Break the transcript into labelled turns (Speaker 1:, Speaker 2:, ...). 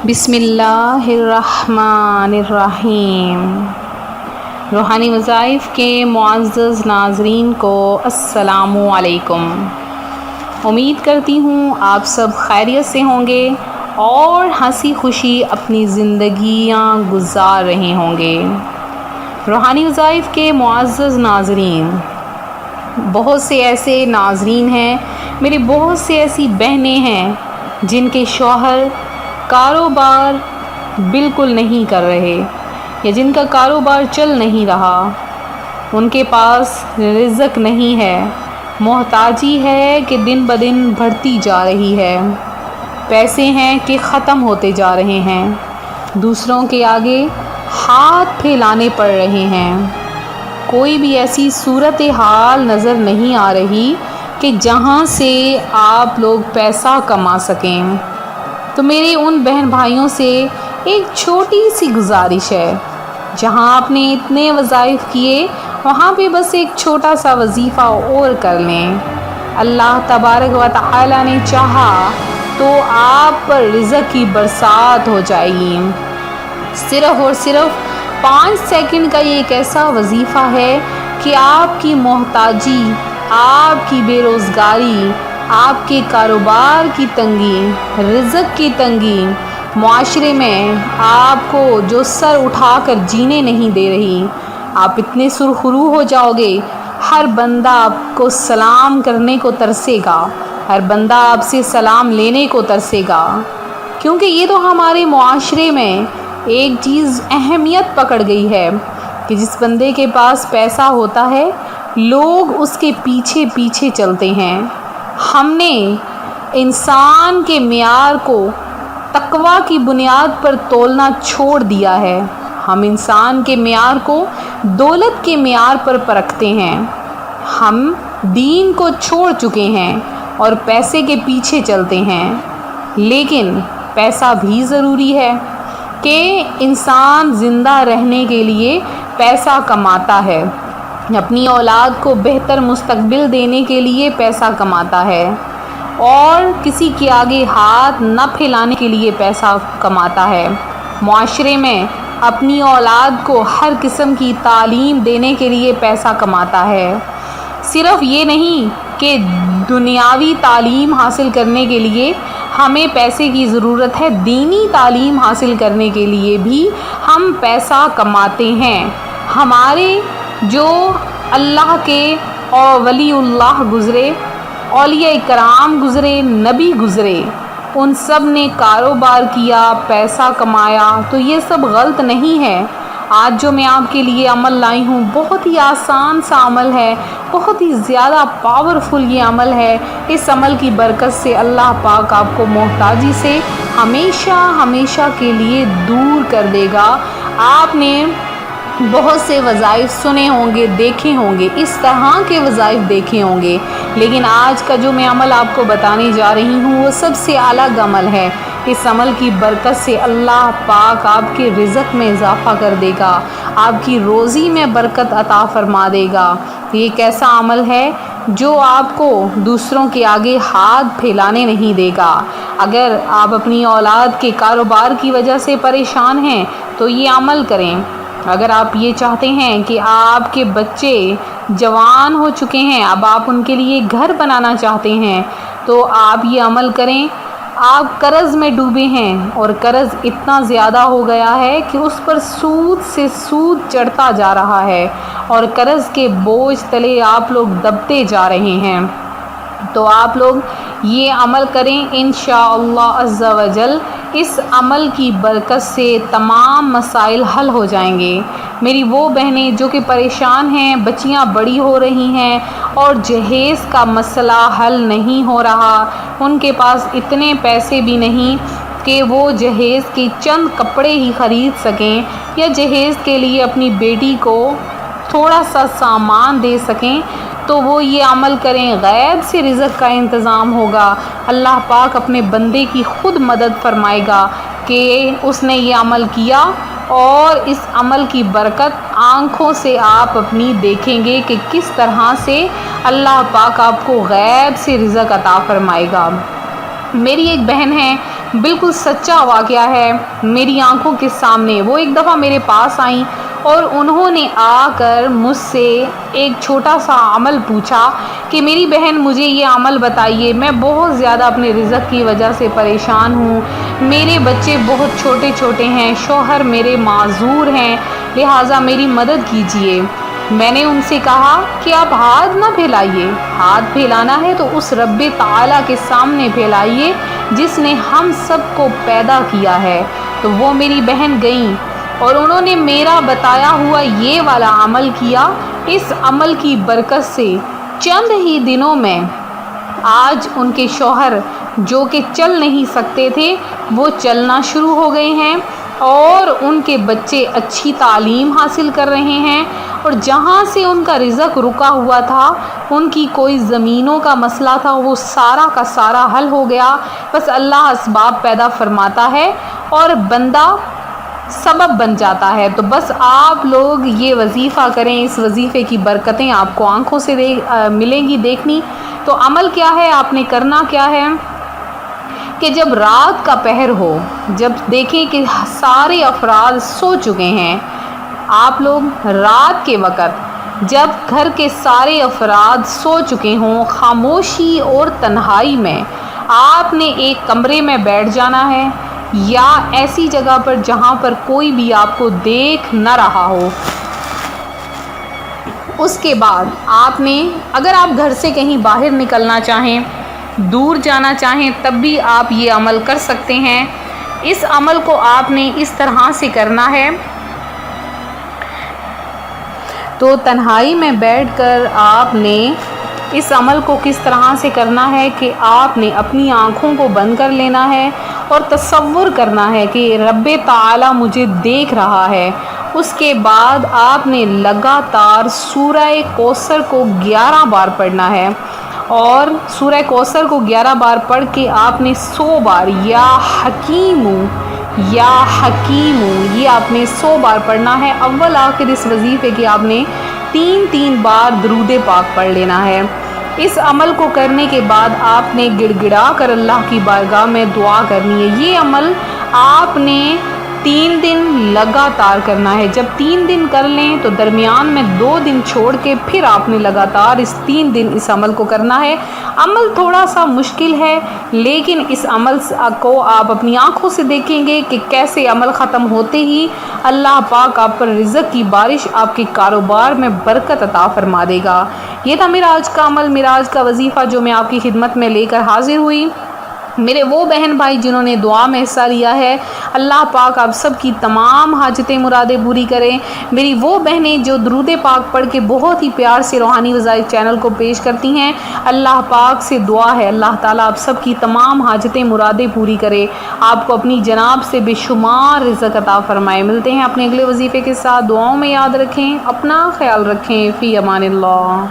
Speaker 1: بسم اللہ الرحمن الرحیم۔ روحانی وظائف کے معزز ناظرین کو السلام علیکم۔ امید کرتی ہوں آپ سب خیریت سے ہوں گے اور ہنسی خوشی اپنی زندگیاں گزار رہے ہوں گے۔ روحانی وظائف کے معزز ناظرین، بہت سے ایسے ناظرین ہیں، میری بہت سی ایسی بہنیں ہیں جن کے شوہر کاروبار بالکل نہیں کر رہے یا جن کا کاروبار چل نہیں رہا، ان کے پاس رزق نہیں ہے، محتاجی ہے کہ دن بدن بڑھتی جا رہی ہے، پیسے ہیں کہ ختم ہوتے جا رہے ہیں، دوسروں کے آگے ہاتھ پھیلانے پڑ رہے ہیں، کوئی بھی ایسی صورتحال نظر نہیں آ رہی کہ جہاں سے آپ لوگ پیسہ کما سکیں۔ تو میرے ان بہن بھائیوں سے ایک چھوٹی سی گزارش ہے، جہاں آپ نے اتنے وظائف کیے وہاں پہ بس ایک چھوٹا سا وظیفہ اور کر لیں۔ اللہ تبارک و تعالی نے چاہا تو آپ پر رزق کی برسات ہو جائے گی۔ صرف اور صرف 5 سیکنڈ کا یہ ایک ایسا وظیفہ ہے کہ آپ کی محتاجی، آپ کی بے روزگاری، آپ کے کاروبار کی تنگی، رزق کی تنگی، معاشرے میں آپ کو جو سر اٹھا کر جینے نہیں دے رہی، آپ اتنے سرخرو ہو جاؤ گے، ہر بندہ آپ کو سلام کرنے کو ترسے گا، ہر بندہ آپ سے سلام لینے کو ترسے گا، کیونکہ یہ تو ہمارے معاشرے میں ایک چیز اہمیت پکڑ گئی ہے کہ جس بندے کے پاس پیسہ ہوتا ہے لوگ اس کے پیچھے پیچھے چلتے ہیں۔ ہم نے انسان کے معیار کو تقویٰ کی بنیاد پر تولنا چھوڑ دیا ہے، ہم انسان کے معیار کو دولت کے معیار پر پرکھتے ہیں، ہم دین کو چھوڑ چکے ہیں اور پیسے کے پیچھے چلتے ہیں۔ لیکن پیسہ بھی ضروری ہے کہ انسان زندہ رہنے کے لیے پیسہ کماتا ہے، اپنی اولاد کو بہتر مستقبل دینے کے لیے پیسہ کماتا ہے اور کسی کے آگے ہاتھ نہ پھیلانے کے لیے پیسہ کماتا ہے، معاشرے میں اپنی اولاد کو ہر قسم کی تعلیم دینے کے لیے پیسہ کماتا ہے۔ صرف یہ نہیں کہ دنیاوی تعلیم حاصل کرنے کے لیے ہمیں پیسے کی ضرورت ہے، دینی تعلیم حاصل کرنے کے لیے بھی ہم پیسہ کماتے ہیں۔ ہمارے جو اللہ کے اور ولی اللہ گزرے، اولیاء کرام گزرے، نبی گزرے، ان سب نے کاروبار کیا، پیسہ کمایا، تو یہ سب غلط نہیں ہے۔ آج جو میں آپ کے لیے عمل لائی ہوں بہت ہی آسان سا عمل ہے، بہت ہی زیادہ پاورفل یہ عمل ہے۔ اس عمل کی برکت سے اللہ پاک آپ کو محتاجی سے ہمیشہ ہمیشہ کے لیے دور کر دے گا۔ آپ نے بہت سے وظائف سنے ہوں گے، دیکھے ہوں گے، اس طرح کے وظائف دیکھے ہوں گے، لیکن آج کا جو میں عمل آپ کو بتانے جا رہی ہوں وہ سب سے الگ عمل ہے۔ اس عمل کی برکت سے اللہ پاک آپ کے رزق میں اضافہ کر دے گا، آپ کی روزی میں برکت عطا فرما دے گا۔ یہ ایک ایسا عمل ہے جو آپ کو دوسروں کے آگے ہاتھ پھیلانے نہیں دے گا۔ اگر آپ اپنی اولاد کے کاروبار کی وجہ سے پریشان ہیں تو یہ عمل کریں۔ اگر آپ یہ چاہتے ہیں کہ آپ کے بچے جوان ہو چکے ہیں، اب آپ ان کے لیے گھر بنانا چاہتے ہیں تو آپ یہ عمل کریں۔ آپ قرض میں ڈوبے ہیں اور قرض اتنا زیادہ ہو گیا ہے کہ اس پر سود سے سود چڑھتا جا رہا ہے اور قرض کے بوجھ تلے آپ لوگ دبتے جا رہے ہیں، تو آپ لوگ یہ عمل کریں، انشاءاللہ عز و جل اس عمل کی برکت سے تمام مسائل حل ہو جائیں گے۔ میری وہ بہنیں جو کہ پریشان ہیں، بچیاں بڑی ہو رہی ہیں اور جہیز کا مسئلہ حل نہیں ہو رہا، ان کے پاس اتنے پیسے بھی نہیں کہ وہ جہیز کے چند کپڑے ہی خرید سکیں یا جہیز کے لیے اپنی بیٹی کو تھوڑا سا سامان دے سکیں، تو وہ یہ عمل کریں، غیب سے رزق کا انتظام ہوگا، اللہ پاک اپنے بندے کی خود مدد فرمائے گا کہ اس نے یہ عمل کیا، اور اس عمل کی برکت آنکھوں سے آپ اپنی دیکھیں گے کہ کس طرح سے اللہ پاک آپ کو غیب سے رزق عطا فرمائے گا۔ میری ایک بہن ہے بالکل سچا واقعہ ہے میری آنکھوں کے سامنے۔ وہ ایک دفعہ میرے پاس آئیں اور انہوں نے آ کر مجھ سے ایک چھوٹا سا عمل پوچھا کہ میری بہن مجھے یہ عمل بتائیے، میں بہت زیادہ اپنے رزق کی وجہ سے پریشان ہوں، میرے بچے بہت چھوٹے چھوٹے ہیں، شوہر میرے معذور ہیں، لہٰذا میری مدد کیجیے۔ میں نے ان سے کہا کہ آپ ہاتھ نہ پھیلائیے، ہاتھ پھیلانا ہے تو اس رب تعالیٰ کے سامنے پھیلائیے جس نے ہم سب کو پیدا کیا ہے۔ تو وہ میری بہن گئیں اور انہوں نے میرا بتایا ہوا یہ والا عمل کیا۔ اس عمل کی برکت سے چند ہی دنوں میں آج ان کے شوہر جو کہ چل نہیں سکتے تھے وہ چلنا شروع ہو گئے ہیں اور ان کے بچے اچھی تعلیم حاصل کر رہے ہیں، اور جہاں سے ان کا رزق رکا ہوا تھا، ان کی کوئی زمینوں کا مسئلہ تھا، وہ سارا کا سارا حل ہو گیا۔ بس اللہ اسباب پیدا فرماتا ہے اور بندہ سبب بن جاتا ہے۔ تو بس آپ لوگ یہ وظیفہ کریں، اس وظیفے کی برکتیں آپ کو آنکھوں سے ملیں گی دیکھنی۔ تو عمل کیا ہے، آپ نے کرنا کیا ہے کہ جب رات کا پہر ہو، جب دیکھیں کہ سارے افراد سو چکے ہیں، آپ لوگ رات کے وقت جب گھر کے سارے افراد سو چکے ہوں، خاموشی اور تنہائی میں آپ نے ایک کمرے میں بیٹھ جانا ہے یا ایسی جگہ پر جہاں پر کوئی بھی آپ کو دیکھ نہ رہا ہو۔ اس کے بعد آپ نے، اگر آپ گھر سے کہیں باہر نکلنا چاہیں، دور جانا چاہیں، تب بھی آپ یہ عمل کر سکتے ہیں۔ اس عمل کو آپ نے اس طرح سے کرنا ہے، تو تنہائی میں بیٹھ کر آپ نے اس عمل کو کس طرح سے کرنا ہے کہ آپ نے اپنی آنکھوں کو بند کر لینا ہے اور تصور کرنا ہے کہ رب تعالیٰ مجھے دیکھ رہا ہے۔ اس کے بعد آپ نے لگاتار سورہ کوثر کو 11 بار پڑھنا ہے، اور سورہ کوثر کو 11 بار پڑھ کے آپ نے 100 بار یا حکیم یا حکیم یہ آپ نے 100 بار پڑھنا ہے۔ اول آخر اس وظیفے کے آپ نے 3 بار درود پاک پڑھ لینا ہے۔ اس عمل کو کرنے کے بعد آپ نے گڑ گڑا کر اللہ کی بارگاہ میں دعا کرنی ہے۔ یہ عمل آپ نے 3 دن لگاتار کرنا ہے۔ جب 3 دن کر لیں تو درمیان میں 2 دن چھوڑ کے پھر آپ نے لگاتار اس 3 دن اس عمل کو کرنا ہے۔ عمل تھوڑا سا مشکل ہے، لیکن اس عمل کو آپ اپنی آنکھوں سے دیکھیں گے کہ کیسے عمل ختم ہوتے ہی اللہ پاک آپ پر رزق کی بارش، آپ کے کاروبار میں برکت عطا فرما دے گا۔ یہ تھا میرا آج کا عمل، میرا آج کا وظیفہ جو میں آپ کی خدمت میں لے کر حاضر ہوئی۔ میرے وہ بہن بھائی جنہوں نے دعا میں حصہ لیا ہے، اللہ پاک آپ سب کی تمام حاجتیں مرادیں پوری کریں۔ میری وہ بہنیں جو درود پاک پڑھ کے بہت ہی پیار سے روحانی وظائف چینل کو پیش کرتی ہیں، اللہ پاک سے دعا ہے اللہ تعالیٰ آپ سب کی تمام حاجتیں مرادیں پوری کرے، آپ کو اپنی جناب سے بے شمار رزق عطا فرمائے۔ ملتے ہیں اپنے اگلے وظیفے کے ساتھ، دعاؤں میں یاد رکھیں، اپنا خیال رکھیں، فی امان اللہ۔